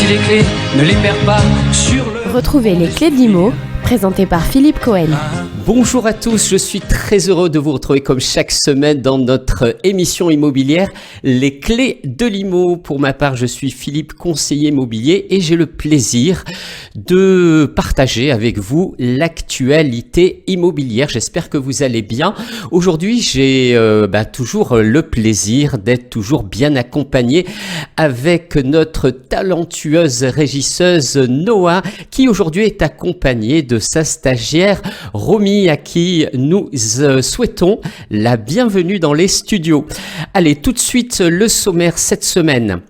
les clés, ne les perds pas sur le... Retrouvez les clés de l'IMO, présentées par Philippe Cohen. Bonjour à tous, je suis très heureux de vous retrouver comme chaque semaine dans notre émission immobilière Les clés de l'IMO. Pour ma part, je suis Philippe, conseiller immobilier, et j'ai le plaisir de partager avec vous l'actualité immobilière. J'espère que vous allez bien. Aujourd'hui, j'ai toujours le plaisir d'être toujours bien accompagné avec notre talentueuse régisseuse Noah, qui aujourd'hui est accompagnée de sa stagiaire Romy, à qui nous souhaitons la bienvenue dans les studios. Allez, tout de suite, le sommaire cette semaine.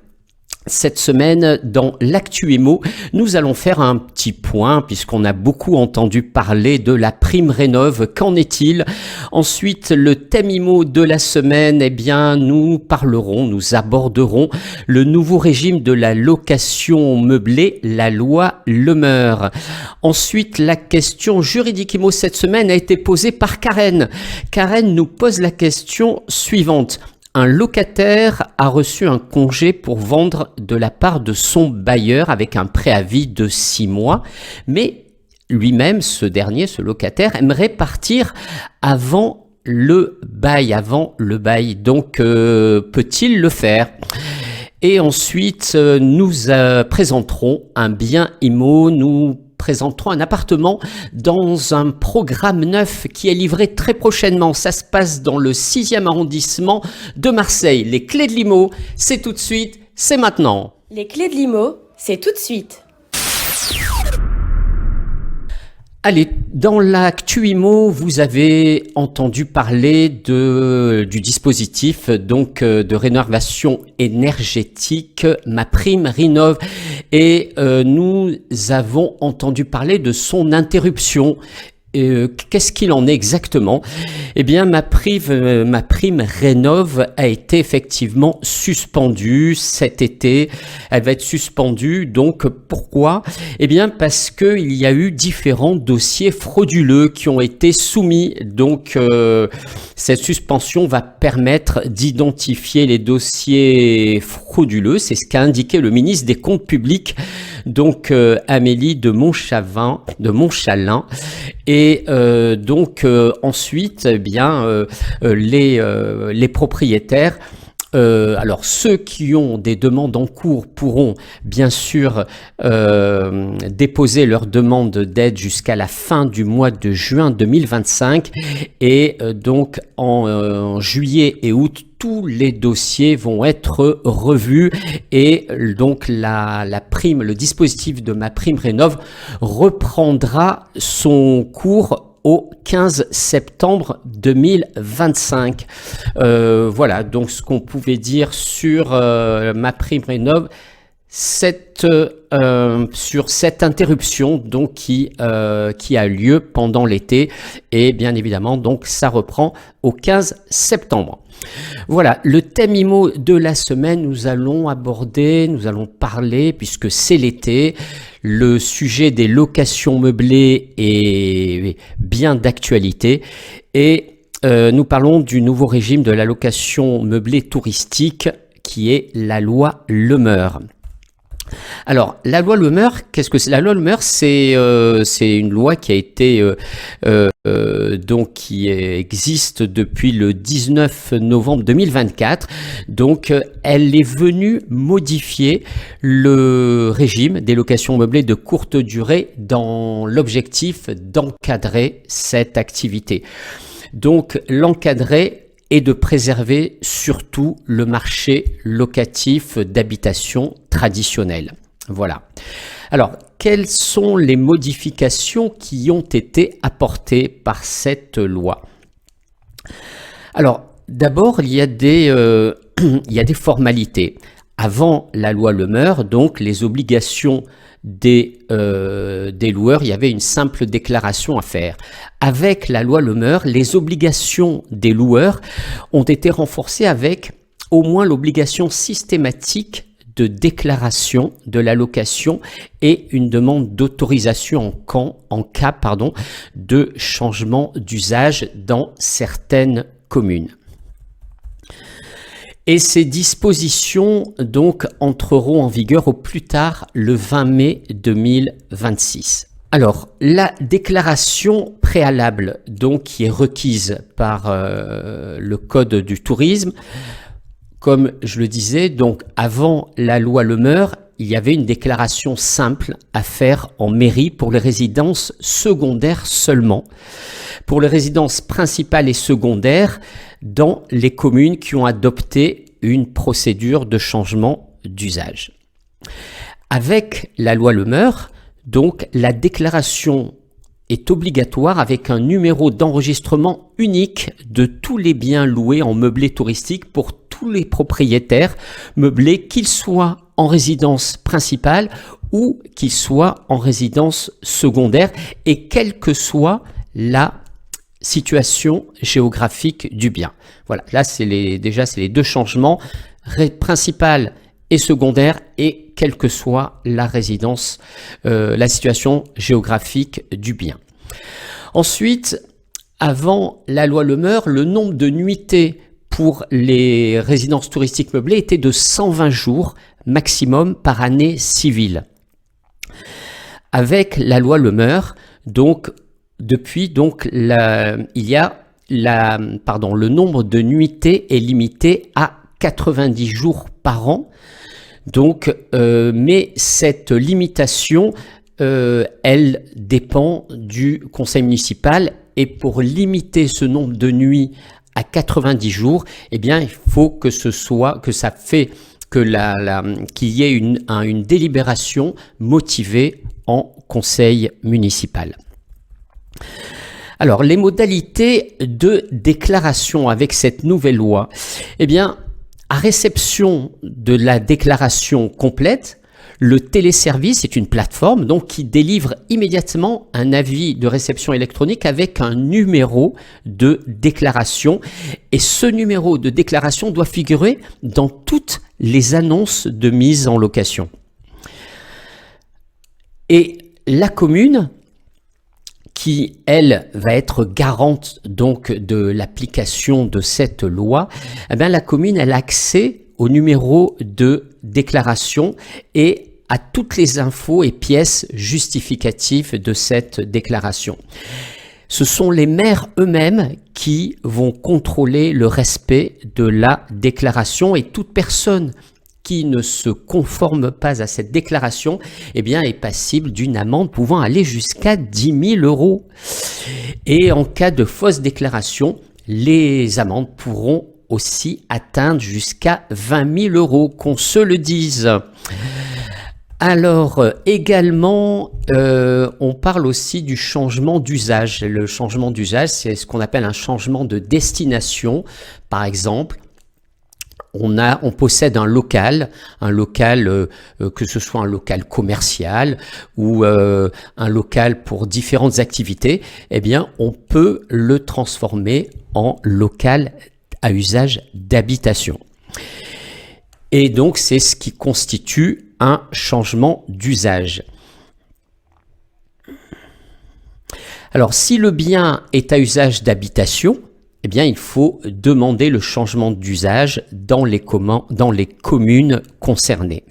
Cette semaine, dans l'Actu Immo, nous allons faire un petit point puisqu'on a beaucoup entendu parler de la prime rénov'. Qu'en est-il? Ensuite, le thème Immo de la semaine, nous aborderons le nouveau régime de la location meublée, la loi Lemeur. Ensuite, la question juridique Immo cette semaine a été posée par Karen. Karen nous pose la question suivante. Un locataire a reçu un congé pour vendre de la part de son bailleur avec un préavis de 6 mois, mais lui-même, ce locataire, aimerait partir avant le bail. Donc, peut-il le faire ? Et ensuite, nous présenterons un bien IMO, nous présenterons un appartement dans un programme neuf qui est livré très prochainement. Ça se passe dans le 6e arrondissement de Marseille. Les clés de l'IMO, c'est tout de suite, c'est maintenant. Les clés de l'IMO, c'est tout de suite. Allez, dans l'Actu Immo, vous avez entendu parler du dispositif de rénovation énergétique MaPrimeRénov', et nous avons entendu parler de son interruption. Qu'est-ce qu'il en est exactement ? MaPrimeRénov' a été effectivement suspendue cet été. Elle va être suspendue, donc pourquoi ? Parce qu'il y a eu différents dossiers frauduleux qui ont été soumis. Donc cette suspension va permettre d'identifier les dossiers frauduleux. C'est ce qu'a indiqué le ministre des Comptes publics, Amélie de Montchalin. Et ensuite, les propriétaires, alors ceux qui ont des demandes en cours pourront bien sûr déposer leur demande d'aide jusqu'à la fin du mois de juin 2025, et en juillet et août, tous les dossiers vont être revus, et donc le dispositif de MaPrimeRénov' reprendra son cours au 15 septembre 2025. Voilà, donc ce qu'on pouvait dire sur MaPrimeRénov', sur cette interruption qui a lieu pendant l'été, et bien évidemment donc ça reprend au 15 septembre. Voilà, le thème IMO de la semaine, nous allons parler, puisque c'est l'été, le sujet des locations meublées est bien d'actualité, et nous parlons du nouveau régime de la location meublée touristique qui est la loi Lemeur. Alors, la loi Lemeur, qu'est-ce que c'est ? La loi Lemeur, c'est une loi qui a été qui existe depuis le 19 novembre 2024. Donc, elle est venue modifier le régime des locations meublées de courte durée dans l'objectif d'encadrer cette activité. Donc, l'encadrer et de préserver surtout le marché locatif d'habitation traditionnel. Voilà. Alors, quelles sont les modifications qui ont été apportées par cette loi ? Alors, d'abord, il y a des formalités. Avant la loi Lemeur, donc les obligations des loueurs, il y avait une simple déclaration à faire. Avec la loi Lemeur, les obligations des loueurs ont été renforcées avec au moins l'obligation systématique de déclaration de la location et une demande d'autorisation en cas de changement d'usage dans certaines communes. Et ces dispositions donc entreront en vigueur au plus tard le 20 mai 2026. Alors, la déclaration préalable donc qui est requise par le Code du tourisme, comme je le disais, donc avant la loi Le Meur, il y avait une déclaration simple à faire en mairie pour les résidences secondaires seulement. Pour les résidences principales et secondaires dans les communes qui ont adopté une procédure de changement d'usage. Avec la loi Le Meur, donc la déclaration est obligatoire avec un numéro d'enregistrement unique de tous les biens loués en meublé touristique pour tous les propriétaires meublés, qu'ils soient en résidence principale ou qu'ils soient en résidence secondaire, et quelle que soit la situation géographique du bien. Voilà, là c'est les deux changements, principal et secondaire, et quelle que soit la résidence, la situation géographique du bien. Ensuite, avant la loi Le Meur, le nombre de nuitées pour les résidences touristiques meublées était de 120 jours maximum par année civile. Avec la loi Le Meur, donc depuis le nombre de nuitées est limité à 90 jours par an. Donc, mais cette limitation, elle dépend du conseil municipal, et pour limiter ce nombre de nuits à 90 jours, eh bien, il faut qu'il y ait une délibération motivée en conseil municipal. Alors, les modalités de déclaration avec cette nouvelle loi, eh bien, à réception de la déclaration complète, le téléservice est une plateforme donc qui délivre immédiatement un avis de réception électronique avec un numéro de déclaration, et ce numéro de déclaration doit figurer dans toutes les annonces de mise en location. Et la commune, qui, elle, va être garante donc de l'application de cette loi, eh bien, la commune, elle a accès au numéro de déclaration et à toutes les infos et pièces justificatives de cette déclaration. Ce sont les maires eux-mêmes qui vont contrôler le respect de la déclaration, et toute personne qui ne se conforme pas à cette déclaration, eh bien, est passible d'une amende pouvant aller jusqu'à 10 000 euros. Et en cas de fausse déclaration, les amendes pourront aussi atteindre jusqu'à 20 000 euros, qu'on se le dise. Alors, également, on parle aussi du changement d'usage. Le changement d'usage, c'est ce qu'on appelle un changement de destination. Par exemple, on possède un local, que ce soit un local commercial ou un local pour différentes activités, eh bien, on peut le transformer en local à usage d'habitation. Et donc, c'est ce qui constitue un changement d'usage. Alors, si le bien est à usage d'habitation, eh bien, il faut demander le changement d'usage dans les communes concernées.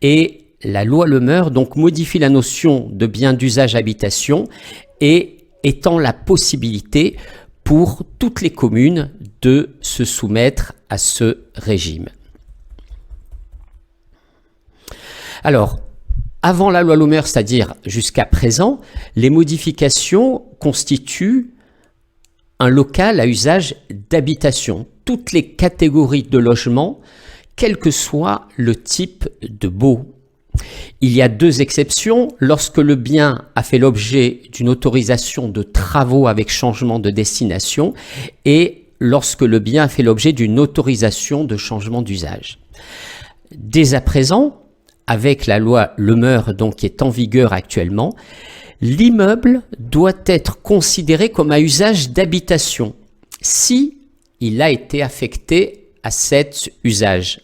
Et la loi Le Meur donc modifie la notion de bien d'usage habitation et étend la possibilité pour toutes les communes de se soumettre à ce régime. Alors, avant la loi Le Meur, c'est-à-dire jusqu'à présent, les modifications constituent un local à usage d'habitation. Toutes les catégories de logements, quel que soit le type de baux. Il y a deux exceptions: lorsque le bien a fait l'objet d'une autorisation de travaux avec changement de destination, et lorsque le bien a fait l'objet d'une autorisation de changement d'usage. Dès à présent, avec la loi Le Meur donc, qui est en vigueur actuellement, l'immeuble doit être considéré comme à usage d'habitation si il a été affecté à cet usage.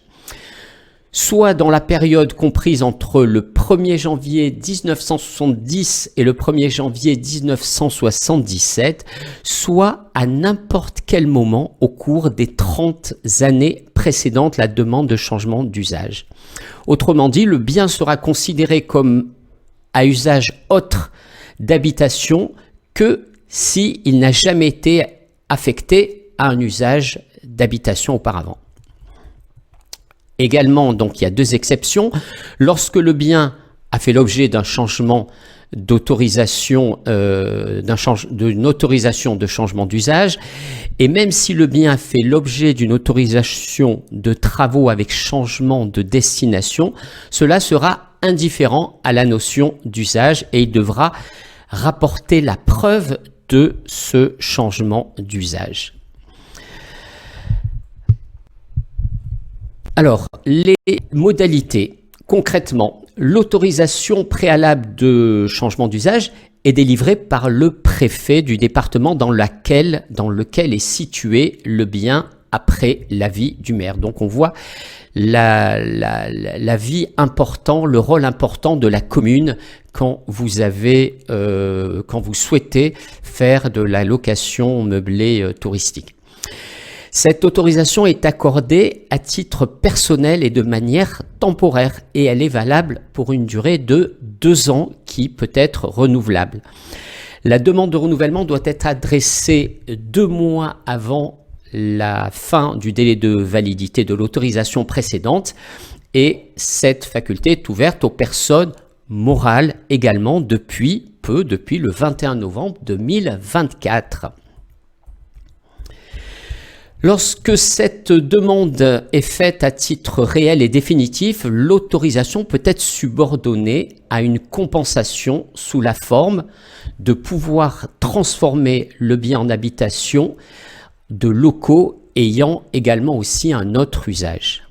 soit dans la période comprise entre le 1er janvier 1970 et le 1er janvier 1977, soit à n'importe quel moment au cours des 30 années précédentes la demande de changement d'usage. Autrement dit, le bien sera considéré comme à usage autre d'habitation que s'il n'a jamais été affecté à un usage d'habitation auparavant. Également, donc il y a deux exceptions. Lorsque le bien a fait l'objet d'un changement d'autorisation, d'une autorisation de changement d'usage, et même si le bien a fait l'objet d'une autorisation de travaux avec changement de destination, cela sera indifférent à la notion d'usage et il devra rapporter la preuve de ce changement d'usage. Alors, les modalités. Concrètement, l'autorisation préalable de changement d'usage est délivrée par le préfet du département dans lequel est situé le bien après l'avis du maire. Donc on voit l'avis important, le rôle important de la commune quand vous souhaitez faire de la location meublée touristique. Cette autorisation est accordée à titre personnel et de manière temporaire et elle est valable pour une durée de 2 ans qui peut être renouvelable. La demande de renouvellement doit être adressée 2 mois avant la fin du délai de validité de l'autorisation précédente et cette faculté est ouverte aux personnes morales également depuis le 21 novembre 2024. Lorsque cette demande est faite à titre réel et définitif, l'autorisation peut être subordonnée à une compensation sous la forme de pouvoir transformer le bien en habitation de locaux ayant également aussi un autre usage.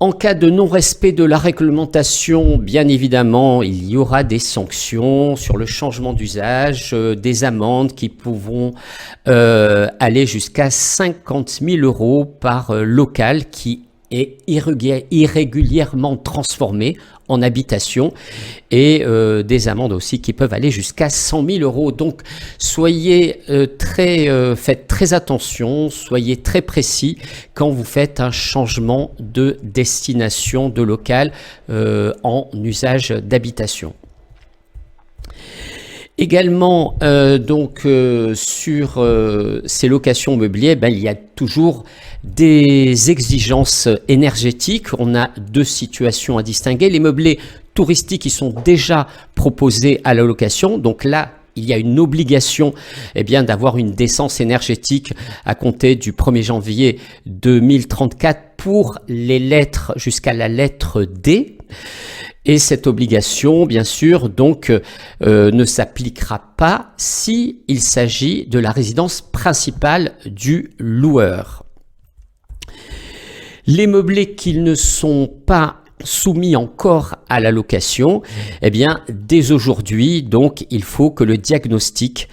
En cas de non-respect de la réglementation, bien évidemment, il y aura des sanctions sur le changement d'usage, des amendes qui pourront aller jusqu'à 50 000 € par local qui est irrégulièrement transformé en habitation et des amendes aussi qui peuvent aller jusqu'à 100 000 €. Donc faites très attention, soyez très précis quand vous faites un changement de destination de local en usage d'habitation. Également, sur ces locations meublées, il y a toujours des exigences énergétiques. On a 2 situations à distinguer. Les meublés touristiques qui sont déjà proposés à la location. Donc là, il y a une obligation d'avoir une décence énergétique à compter du 1er janvier 2034 pour les lettres jusqu'à la lettre D. Et cette obligation, bien sûr, ne s'appliquera pas s'il s'agit de la résidence principale du loueur. Les meublés qui ne sont pas soumis encore à la location, dès aujourd'hui, il faut que le diagnostic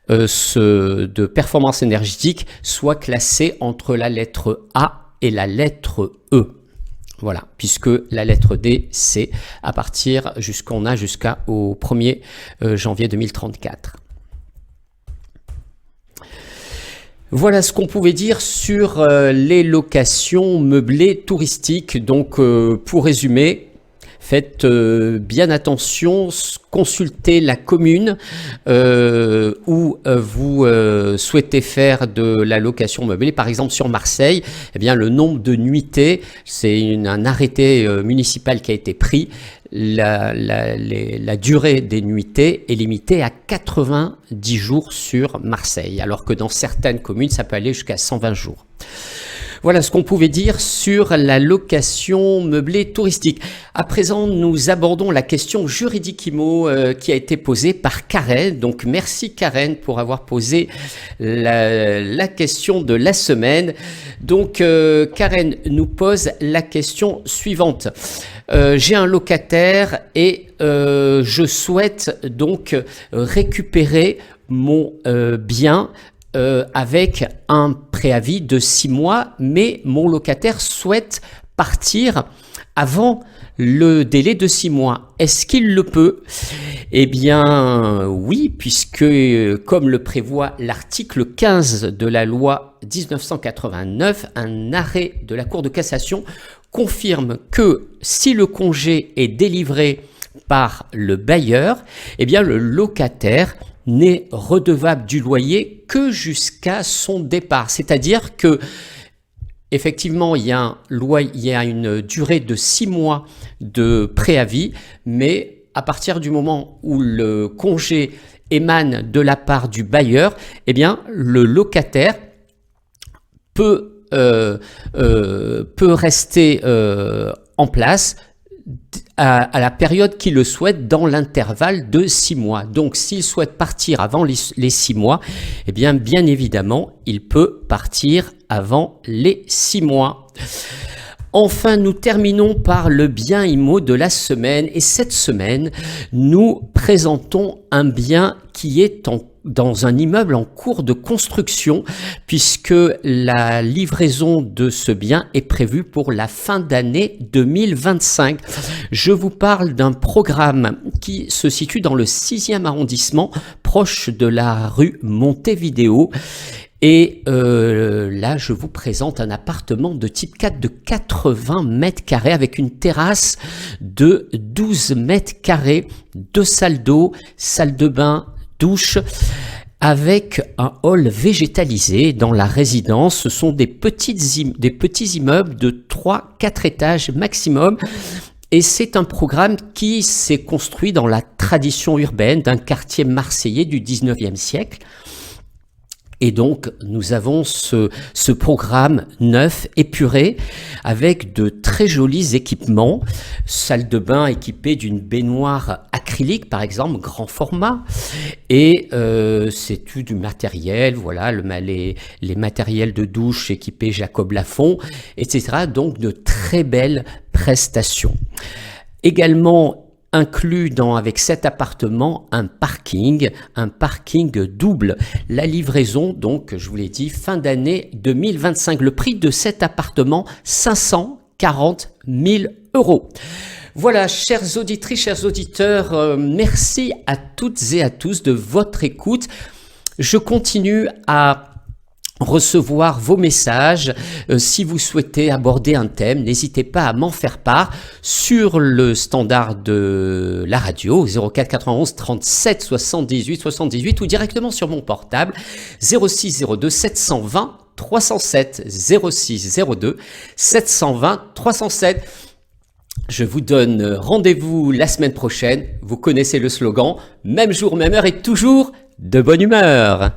de performance énergétique soit classé entre la lettre A et la lettre E. Voilà, puisque la lettre D, c'est à partir jusqu'au 1er janvier 2034. Voilà ce qu'on pouvait dire sur les locations meublées touristiques. Donc, pour résumer, faites bien attention, consultez la commune où vous souhaitez faire de la location meublée. Par exemple, sur Marseille, le nombre de nuitées, c'est un arrêté municipal qui a été pris. La durée des nuitées est limitée à 90 jours sur Marseille, alors que dans certaines communes, ça peut aller jusqu'à 120 jours. Voilà ce qu'on pouvait dire sur la location meublée touristique. À présent, nous abordons la question juridique IMO qui a été posée par Karen. Donc, merci Karen pour avoir posé la question de la semaine. Donc, Karen nous pose la question suivante. J'ai un locataire et je souhaite donc récupérer mon bien avec un préavis de 6 mois, mais mon locataire souhaite partir avant le délai de 6 mois. Est-ce qu'il le peut? Eh bien oui, puisque comme le prévoit l'article 15 de la loi 1989, un arrêt de la Cour de cassation confirme que si le congé est délivré par le bailleur, eh bien le locataire n'est redevable du loyer que jusqu'à son départ. C'est-à-dire que effectivement, il y a une durée de 6 mois de préavis, mais à partir du moment où le congé émane de la part du bailleur, eh bien, le locataire peut rester en place à la période qu'il le souhaite dans l'intervalle de 6 mois. Donc, s'il souhaite partir avant les 6 mois, eh bien évidemment, il peut partir avant les 6 mois. Enfin, nous terminons par le bien IMO de la semaine. Et cette semaine, nous présentons un bien qui est dans un immeuble en cours de construction, puisque la livraison de ce bien est prévue pour la fin d'année 2025. Je vous parle d'un programme qui se situe dans le 6e arrondissement, proche de la rue Montevideo. Et là, je vous présente un appartement de type 4 de 80 mètres carrés avec une terrasse de 12 mètres carrés, 2 salles d'eau, salle de bain, douche, avec un hall végétalisé dans la résidence. Ce sont des petits immeubles de 3-4 étages maximum. Et c'est un programme qui s'est construit dans la tradition urbaine d'un quartier marseillais du 19e siècle. Et donc, nous avons ce programme neuf, épuré, avec de très jolis équipements. Salle de bain équipée d'une baignoire acrylique, par exemple, grand format. Et c'est tout du matériel, voilà, les matériels de douche équipés Jacob Lafont, etc. Donc, de très belles prestations. Également, inclus avec cet appartement un parking double. La livraison, donc, je vous l'ai dit, fin d'année 2025. Le prix de cet appartement, 540 000 €. Voilà, chères auditrices, chers auditeurs, merci à toutes et à tous de votre écoute. Je continue à recevoir vos messages. Si vous souhaitez aborder un thème, n'hésitez pas à m'en faire part sur le standard de la radio 04 91 37 78 78 ou directement sur mon portable 06 02 720 307 06 02 720 307. Je vous donne rendez-vous la semaine prochaine. Vous connaissez le slogan, même jour, même heure et toujours de bonne humeur.